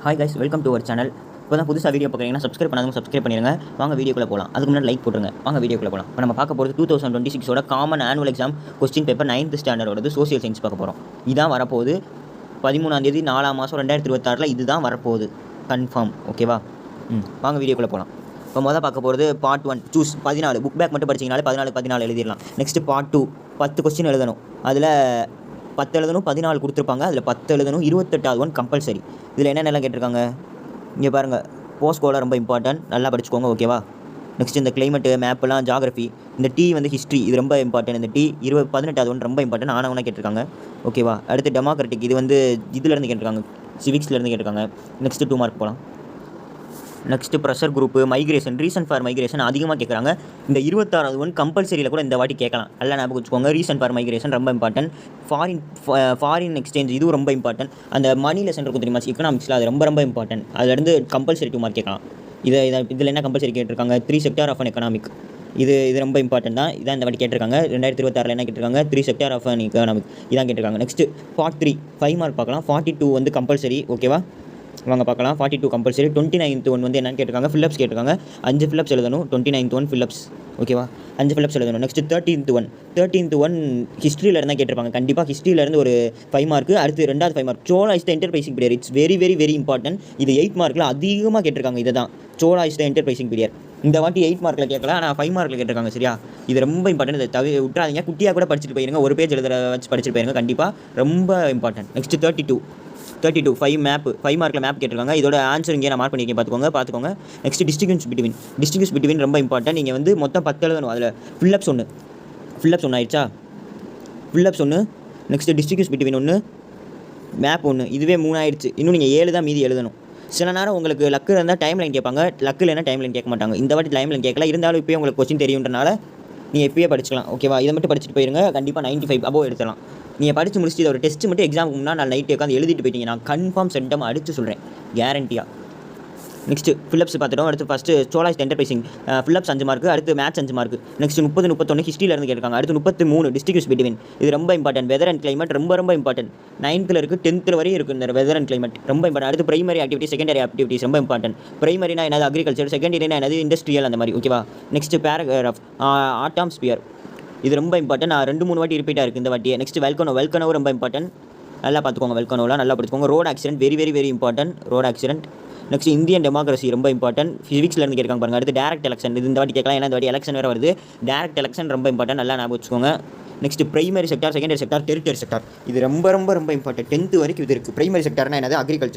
Hi guys, welcome to our channel. இப்போ தான் புதுசாக வீடியோ பார்க்குறீங்கன்னா சப்ஸ்கிரைப் பண்ணாதவங்க சப்ஸ்கிரைப் பண்ணிடுங்க. வாங்க வீடியோக்குள்ளே போகலாம். அதுக்கு முன்னாடி லைக் போட்டுருங்க. வாங்க வீடியோக்குள்ளே போகலாம். இப்போ நம்ம பார்க்க போகிறது 2026 common annual exam question paper 9th ஸ்டாண்டர்டோடது சோசியல் சயின்ஸ் பார்க்க போகிறோம். இதான் வரப்போகுது 13ஆம் தேதி 4ஆம் மாதம் 2026 இதுதான் வரப்போகுது கன்ஃபார்ம். ஓகேவா? வாங்க வீடியோக்குள்ளே போகலாம். இப்போ மொதல் பார்க்க போகிறது பார்ட் 1 சூஸ் 14 புக் பேக் மட்டும் படிச்சிங்கனாலே 14 எழுதிடலாம். நெக்ஸ்ட்டு பார்ட் 2 10 கொஸ்டின் எழுதணும். அதில் 10 எழுதணும், 14 கொடுத்துருப்பாங்க. அதில் 10 எழுதணும், 28வது ஒன் கம்பல்சரி. இதில் என்னென்னலாம் கேட்டிருக்காங்க இங்கே பாருங்கள். போஸ்ட் கோலாம் ரொம்ப இம்பார்ட்டன்ட், நல்லா படிச்சுக்கோங்க. ஓகேவா? நெக்ஸ்ட் இந்த கிளைமேட்டு மேப்பெல்லாம் ஜாகிரஃபி. இந்த டி வந்து ஹிஸ்ட்ரி, இது ரொம்ப இம்பார்ட்டன்ட். இந்த டி 18வது ஒன் ரொம்ப இம்பார்ட்டன்ட், ஆனவனா கேட்டிருக்காங்க. ஓகேவா? அடுத்து டெமோக்ராட்டிக், இது வந்து இதுலேருந்து கேட்டிருக்காங்க, சிவிக்ஸ்லேருந்து கேட்டிருக்காங்க. நெக்ஸ்ட்டு 2 மார்க் போகலாம். Next pressure group, migration, reason for migration அதிகமாக கேட்குறாங்க. இந்த 26வது ஒன் கம்பல்சரியில் கூட இந்த வாட்டி கேட்கலாம். நல்லா ஞாபகம் வச்சுக்கோங்க. ரீசன் ஃபார் மைக்ரேஷன் ரொம்ப இம்பார்ட்டன்ட். ஃபாரின் எக்ஸ்சேஞ்ச் இதுவும் ரொம்ப இம்பார்ட்டன்ட். அந்த மணி லெசன் இருக்கும் தெரியுமா எக்கனாமிக்ஸில், அது ரொம்ப இம்பார்ட்டன்ட். அதுலேருந்து கம்பல்சரி 2 மார்க் கேட்கலாம். இதில் என்ன கம்பல்சரி கேட்டிருக்காங்க? 3 செக்டார் ஆஃப் அன் எக்கனாமிக். இது ரொம்ப இம்பார்ட்டன்ட் தான். இதான் இந்த வாட்டி கேட்டிருக்காங்க. 2026 என்ன கேட்டிருக்காங்க? 3 செக்டார் ஆஃப் அன் எக்கனாமிக் இதான் கேட்டிருக்காங்க. நெக்ஸ்ட்டு பார்ட் 3 5 மார்க் பார்க்கலாம். 42 வந்து கம்பல்சரி. ஓகேவா? வாங்க பார்க்கலாம். 42 கம்பல்சரி. 29th ஒன் வந்து என்னென்னு கேட்டிருக்காங்க? ஃபில்லப்ஸ் கேட்டிருக்காங்க. 5 ஃபில்லப்ஸ் எழுதணும். 29th one fill-ups. ஓகேவா? 5 ஃபில்லப்ஸ் எழுதணும். நெக்ஸ்ட் 13th ஒன் ஹிஸ்ட்ரியில் இருந்தால் கேட்டிருப்பாங்க. கண்டிப்பாக ஹிஸ்ட்ரியிலேருந்து ஒரு 5 மார்க்கு. அடுத்து 2வது 5 mark Chola is the enterprising period. It's very important. இது 8 மார்க்கில் அதிகமாக கேட்டிருக்காங்க. இதை தான் Chola is the enterprising period. இந்த வாட்டி 8 மார்க்கில் கேட்கல, ஆனால் 5 மார்க்கில் கேட்டிருக்காங்க. சரியா? இது ரொம்ப இம்பார்ட்டன்ட். இதை விட்றாதீங்க. குட்டியாக கூட படிச்சுட்டு போயிருங்க. ஒரு பேஜ் எழுத வச்சு படிச்சுட்டு போயிருங்க. கண்டிப்பாக ரொம்ப இம்பார்ட்டன்ட். நெக்ஸ்ட் 32 5 மேப் 5 மார்க்கில் மேப் கேட்டிருக்காங்க. இதோட ஆன்சர் இங்கே நான் மார்க் பண்ணியிருக்கேன், பார்த்துக்கோங்க. நெக்ஸ்ட் டிஸ்டிங்யூஷ் பிட்வீன் ரொம்ப இம்பார்ட்டன்ட். நீங்கள் வந்து மொத்தம் 10 எழுதணும். அதில் ஃபில்லப்ஸ் ஒன்று ஆயிடுச்சா? ஃபில்லப்ஸ் ஒன்று, நெக்ஸ்ட் டிஸ்டிங்யூஷ் பிட்வீன் ஒன்று, மேப் ஒன்று. இதுவே 3 ஆயிடுச்சு. இன்னும் நீங்கள் 7 தான் மீதி எழுதணும். சில நேரம் உங்களுக்கு லக்கு இருந்தால் டைம் லைன் கேட்பாங்க, லக்கு இல்லைன்னா டைம் லைன் கேட்க மாட்டாங்க. இந்த வாட்டி டைம் லைன் கேட்கல. இருந்தாலும் இப்போயே உங்களுக்கு கொஸ்டின் தெரியுன்றனால நீங்கள் இப்போயே படிச்சுக்கலாம். ஓகேவா? இதை மட்டும் படிச்சுட்டு போயிருங்க. கண்டிப்பாக 95 அபோவ் எடுத்துடலாம். நீங்கள் படித்து முடிச்சுட்டு இதை ஒரு டெஸ்ட்டு மட்டும் எக்ஸாமுக்கு முன்னாடி நான் நைட்டு உட்காந்து எழுதிட்டு போயிட்டீங்க, நான் கன்ஃபார்ம் சென்டம் அடித்து சொல்கிறேன், கேரண்டியாக. நெக்ஸ்ட்டு ஃபில்லப்ஸ் பார்த்துட்டோம். அடுத்து ஃபஸ்ட்டு சோலா இஸ் என்டர்பிரைசிங் ஃபில்லப்ஸ் 5 மார்க்கு. அடுத்து மேட்ச் 5 மார்க்கு. நெக்ஸ்ட் 31 ஹிஸ்ட்ரியிலேருந்து கேட்டிருக்காங்க. அடுத்து 33 டிஸ்டிங்யூஷ் பிட்வீன். இது ரொம்ப இம்பார்ட்டன்ட். வெதர் அண்ட் கிளைமேட் ரொம்ப இம்பார்ட்டன்ட். 9th இருக்குது, 10th வரையும் இருக்குது இந்த வெதர் அண்ட் கிளைமேட் ரொம்ப இம்பார்ட்டன்ட். அடுத்து பிரைமரி ஆக்டிவிட்டி, செகண்டரி ஆக்டிவிட்டிஸ் ரொம்ப இம்பார்ட்டன்ட். பிரைமரினா என்னது? அக்ரிகல்ச்சர். செகண்டரினா என்னது? இண்டஸ்ட்ரியல், அந்த மாதிரி. ஓகேவா? Next paragraph atmosphere. இது ரொம்ப இம்பார்ட்டன்ட். நான் 2-3 வாட்டி ரிப்பீட்டாக இருக்குது இந்த வாட்டி. நெக்ஸ்ட் வெல்கனோ ரொம்ப இம்பார்ட்டன்ட். நல்லா பார்த்துக்கோங்க. வெல்கனோலாம் நல்லா படிச்சுக்கோங்க. Road accident very important. Road accident. Next Indian democracy ரொம்ப இம்பார்ட்டன்ட். ஃபிசிக்ஸ்லேருந்து கேட்காங்க பாருங்கள். அடுத்து டேரக்ட் எலெக்ஷன். இது இந்த வாட்டி கேட்கலாம், ஏன்னா இந்த வாட்டி எலெக்ஷன் வேறு வருது. டேரக்ட் எலெக்ஷன் ரொம்ப இம்பார்ட்டன்ட். நல்லா ஞாபகம் வச்சுக்கோங்க. Next primary sector, secondary sector, territory sector. இது ரொம்ப இம்பார்ட்டன்ட். 10th வரைக்கும் இது இருக்குது. பிரைமரி செக்டார்னா என்னது? அக்ரிகல்ச்சர்.